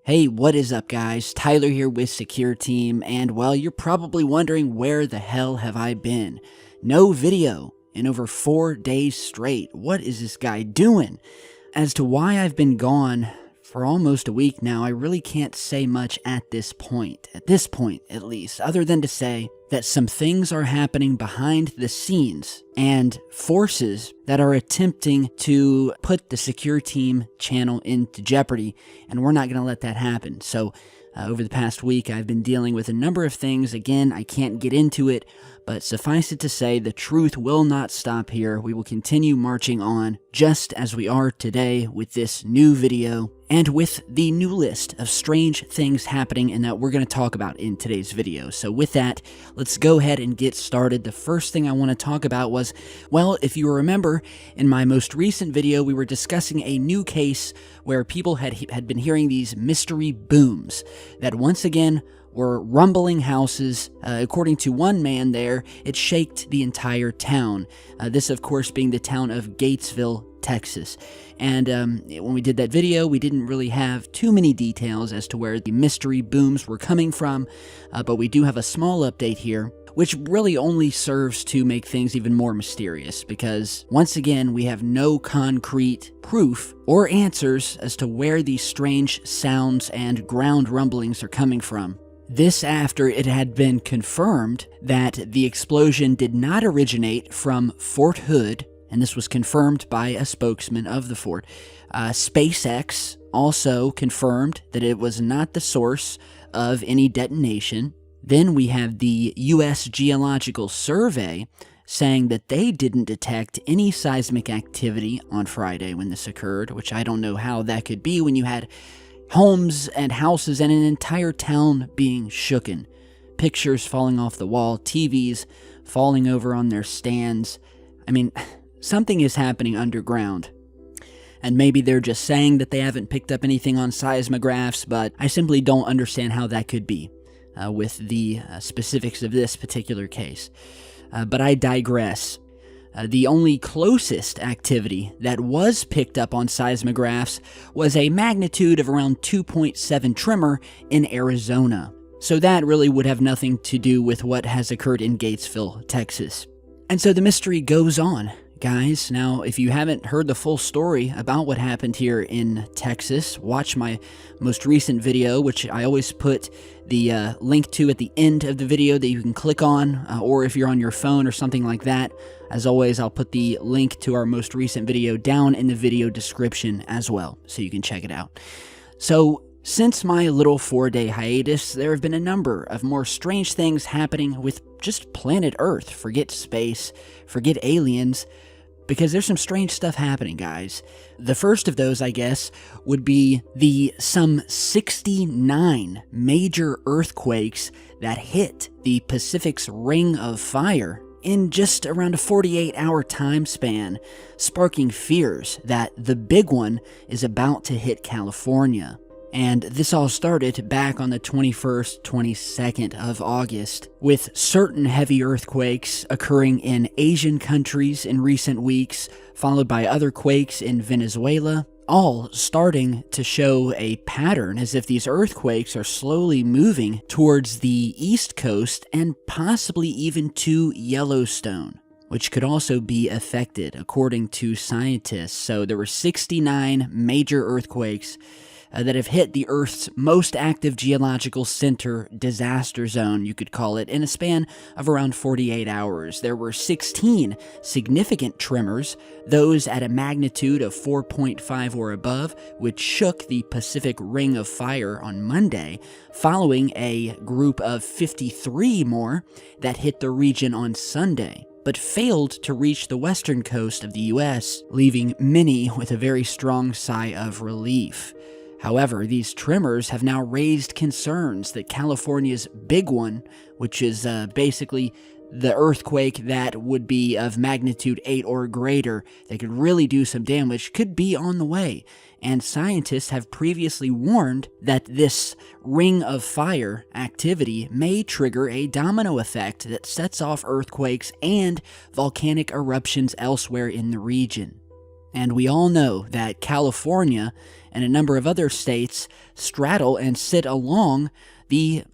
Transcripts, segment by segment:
Hey, what is up guys? Tyler here with Secure Team, and well, you're probably wondering where the hell have I been? No video in over 4 days straight. What is this guy doing? As to why I've been gone for almost a week now, I really can't say much at this point at least, other than to say that some things are happening behind the scenes and forces that are attempting to put the Secure Team channel into jeopardy, and we're not going to let that happen. So over the past week, I've been dealing with a number of things. Again, I can't get into it, but suffice it to say, the truth will not stop here. We will continue marching on just as we are today with this new video and with the new list of strange things happening and that we're going to talk about in today's video. So with that, let's go ahead and get started. The first thing I want to talk about was, well, if you remember, in my most recent video, we were discussing a new case where people had been hearing these mystery booms that once again were rumbling houses. According to one man there, it shaked the entire town. This, of course, being the town of Gatesville, Texas. And when we did that video, we didn't really have too many details as to where the mystery booms were coming from, but we do have a small update here, which really only serves to make things even more mysterious, because once again, we have no concrete proof or answers as to where these strange sounds and ground rumblings are coming from. This after it had been confirmed that the explosion did not originate from Fort Hood, and this was confirmed by a spokesman of the fort. SpaceX also confirmed that it was not the source of any detonation. Then we have the U.S. Geological Survey saying that they didn't detect any seismic activity on Friday when this occurred, which I don't know how that could be when you had homes and houses and an entire town being shooken. Pictures falling off the wall, TVs falling over on their stands. I mean, something is happening underground. And maybe they're just saying that they haven't picked up anything on seismographs, but I simply don't understand how that could be with the specifics of this particular case. But I digress. The only closest activity that was picked up on seismographs was a magnitude of around 2.7 tremor in Arizona. So that really would have nothing to do with what has occurred in Gatesville, Texas. And so the mystery goes on, guys. Now, if you haven't heard the full story about what happened here in Texas, watch my most recent video, which I always put the link to at the end of the video that you can click on, or if you're on your phone or something like that. As always, I'll put the link to our most recent video down in the video description as well, so you can check it out. So, since my little 4-day hiatus, there have been a number of more strange things happening with just planet Earth. Forget space, forget aliens, because there's some strange stuff happening, guys. The first of those, I guess, would be the some 69 major earthquakes that hit the Pacific's Ring of Fire in just around a 48-hour time span, sparking fears that the big one is about to hit California. And this all started back on the 21st, 22nd of August, with certain heavy earthquakes occurring in Asian countries in recent weeks, followed by other quakes in Venezuela, all starting to show a pattern as if these earthquakes are slowly moving towards the East Coast and possibly even to Yellowstone, which could also be affected, according to scientists. So there were 69 major earthquakes that have hit the Earth's most active geological center disaster zone, you could call it, in a span of around 48 hours. There were 16 significant tremors, those at a magnitude of 4.5 or above, which shook the Pacific Ring of Fire on Monday, following a group of 53 more that hit the region on Sunday, but failed to reach the western coast of the U.S., leaving many with a very strong sigh of relief. However, these tremors have now raised concerns that California's big one, which is basically the earthquake that would be of magnitude 8 or greater, that could really do some damage, could be on the way. And scientists have previously warned that this Ring of Fire activity may trigger a domino effect that sets off earthquakes and volcanic eruptions elsewhere in the region. And we all know that California and a number of other states straddle and sit along the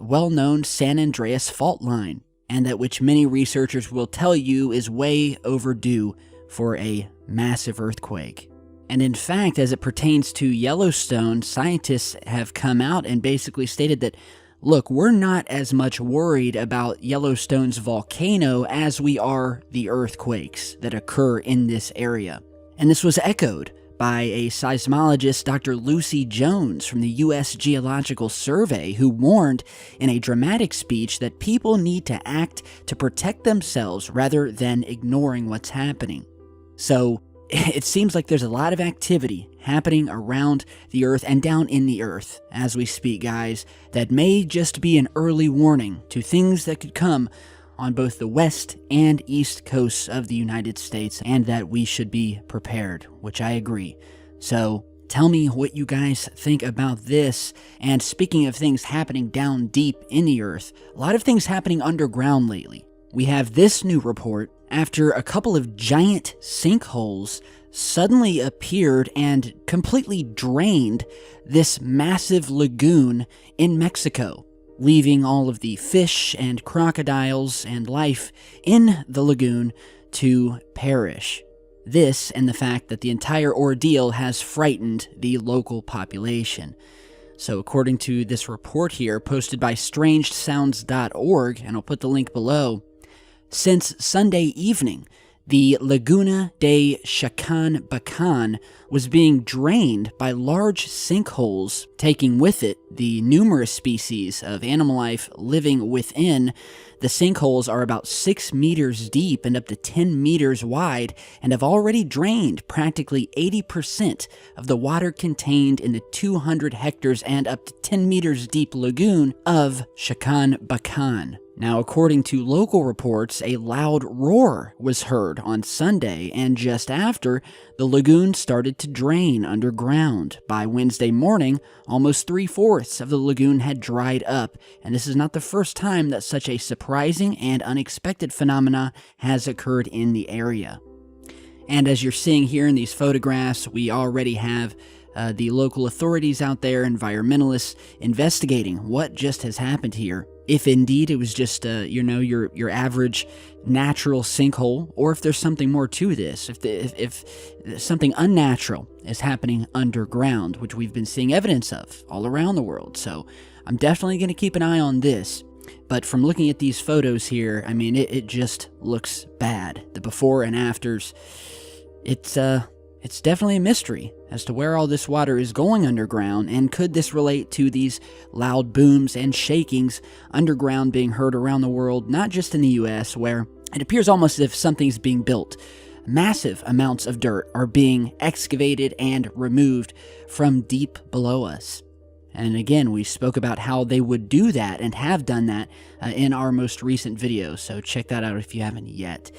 well-known San Andreas fault line, and that which many researchers will tell you is way overdue for a massive earthquake. And in fact, as it pertains to Yellowstone, scientists have come out and basically stated that, look, we're not as much worried about Yellowstone's volcano as we are the earthquakes that occur in this area. And this was echoed by a seismologist, Dr. Lucy Jones from the U.S. Geological Survey, who warned in a dramatic speech that people need to act to protect themselves rather than ignoring what's happening. So it seems like there's a lot of activity happening around the Earth and down in the Earth as we speak, guys, that may just be an early warning to things that could come on both the west and east coasts of the United States, and that we should be prepared, which I agree. So tell me what you guys think about this. And speaking of things happening down deep in the Earth, a lot of things happening underground lately. We have this new report after a couple of giant sinkholes suddenly appeared and completely drained this massive lagoon in Mexico, leaving all of the fish and crocodiles and life in the lagoon to perish. This and the fact that the entire ordeal has frightened the local population. So according to this report here, posted by strangesounds.org, and I'll put the link below, since Sunday evening, the Laguna de Chacan-Bacan was being drained by large sinkholes, taking with it the numerous species of animal life living within. The sinkholes are about 6 meters deep and up to 10 meters wide, and have already drained practically 80% of the water contained in the 200 hectares and up to 10 meters deep lagoon of Chacan-Bacan. Now, according to local reports, a loud roar was heard on Sunday, and just after, the lagoon started to drain underground. By Wednesday morning, almost 3/4 of the lagoon had dried up, and this is not the first time that such a surprising and unexpected phenomena has occurred in the area. And as you're seeing here in these photographs, we already have the local authorities out there, environmentalists, investigating what just has happened here. If indeed it was just, your average natural sinkhole, or if there's something more to this, if something unnatural is happening underground, which we've been seeing evidence of all around the world. So I'm definitely going to keep an eye on this. But from looking at these photos here, I mean, it just looks bad. The before and afters, it's definitely a mystery as to where all this water is going underground, and could this relate to these loud booms and shakings underground being heard around the world, not just in the US, where it appears almost as if something's being built. Massive amounts of dirt are being excavated and removed from deep below us. And again, we spoke about how they would do that and have done that in our most recent video, so check that out if you haven't yet.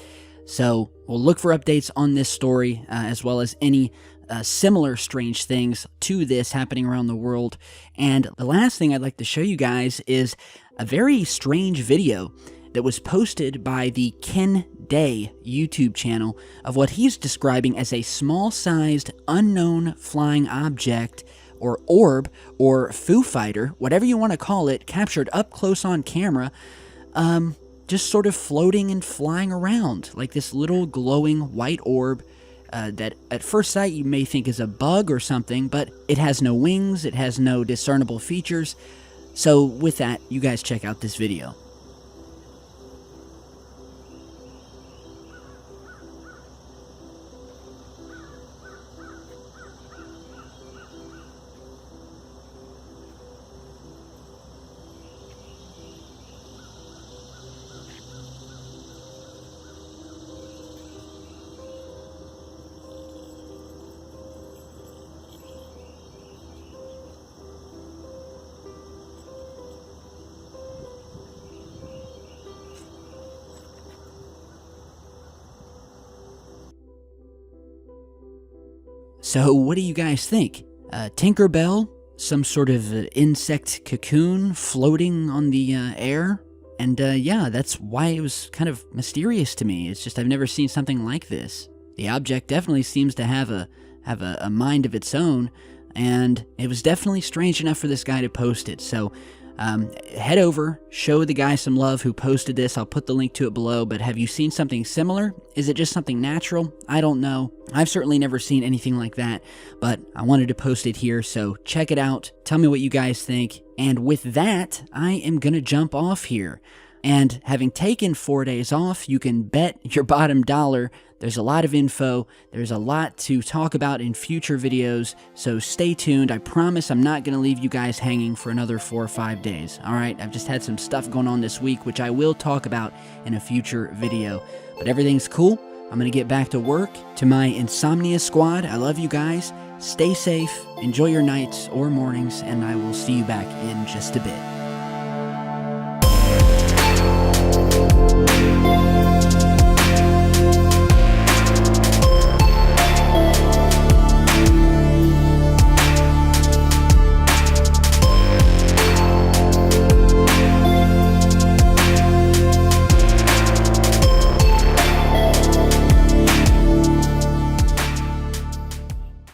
So we'll look for updates on this story, as well as any similar strange things to this happening around the world. And the last thing I'd like to show you guys is a very strange video that was posted by the Ken Day YouTube channel of what he's describing as a small-sized unknown flying object, or orb, or Foo Fighter, whatever you want to call it, captured up close on camera, just sort of floating and flying around like this little glowing white orb that at first sight you may think is a bug or something, but it has no wings, it has no discernible features. So with that, you guys check out this video. So what do you guys think? Tinkerbell? Some sort of insect cocoon floating on the air? And yeah, that's why it was kind of mysterious to me. It's just I've never seen something like this. The object definitely seems to have a mind of its own, and it was definitely strange enough for this guy to post it. So head over, show the guy some love who posted this. I'll put the link to it below. But have you seen something similar? Is it just something natural? I don't know. I've certainly never seen anything like that, but I wanted to post it here, so check it out. Tell me what you guys think. And with that, I am gonna jump off here. And having taken 4 days off, you can bet your bottom dollar there's a lot of info. There's a lot to talk about in future videos, so stay tuned. I promise I'm not going to leave you guys hanging for another 4 or 5 days. All right, I've just had some stuff going on this week, which I will talk about in a future video. But everything's cool. I'm going to get back to work. To my Insomnia squad, I love you guys. Stay safe, enjoy your nights or mornings, and I will see you back in just a bit.